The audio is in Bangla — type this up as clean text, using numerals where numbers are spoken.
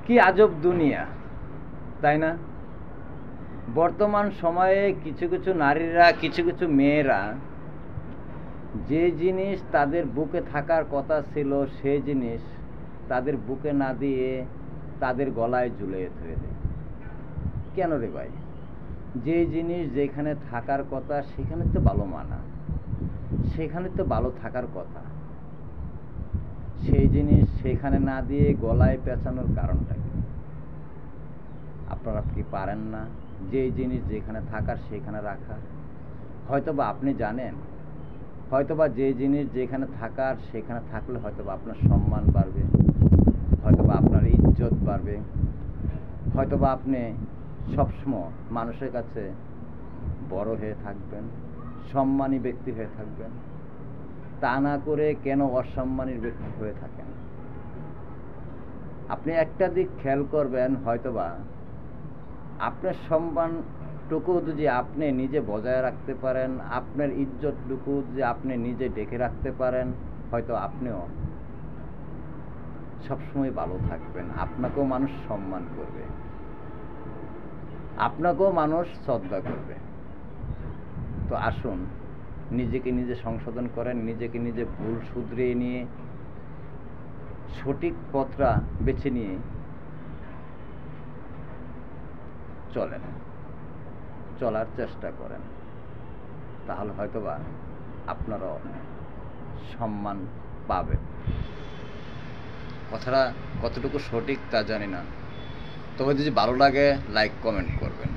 কি আজব দুনিয়া, তাই না? বর্তমান সময়ে কিছু কিছু নারীরা, কিছু কিছু মেয়েরা যে জিনিস তাদের বুকে থাকার কথা ছিল সেই জিনিস তাদের বুকে না দিয়ে তাদের গলায় ঝুলিয়ে ধরে দেয়। কেন রে ভাই? যে জিনিস যেখানে থাকার কথা সেখানে তো ভালো মানা, সেখানে তো ভালো থাকার কথা, সেই জিনিস সেখানে না দিয়ে গলায় পেঁচানোর কারণটা কি? আপনারা কি পারেন না যে জিনিস যেখানে থাকার সেখানে রাখা? হয়তোবা আপনি জানেন, হয়তোবা যে জিনিস যেখানে থাকার সেখানে থাকলে হয়তোবা আপনার সম্মান বাড়বে, হয়তোবা আপনার ইজ্জত বাড়বে, হয়তোবা আপনি সবসময় মানুষের কাছে বড় হয়ে থাকবেন, সম্মানী ব্যক্তি হয়ে থাকবেন। তা না করে কেন অসম্মানীর ব্যক্তি হয়ে থাকেন? আপনি একটা দিক খেয়াল করবেন, হয়তোবা আপনার সম্মানটুকু যদি আপনি নিজে বজায় রাখতে পারেন, আপনার ইজ্জতটুকু যদি আপনি নিজে ডেকে রাখতে পারেন, হয়তো আপনিও সবসময় ভালো থাকবেন, আপনাকেও মানুষ সম্মান করবে, আপনাকেও মানুষ শ্রদ্ধা করবে। তো আসুন নিজেকে নিজে সংশোধন করেন, নিজেকে নিজে ভুল শুধরিয়ে নিয়ে সঠিক পথটা বেছে নিয়ে চলার চেষ্টা করেন। তাহলে হয়তোবা আপনারাও সম্মান পাবেন। কথাটা কতটুকু সঠিক তা জানি না, তবে যদি ভালো লাগে লাইক কমেন্ট করবেন।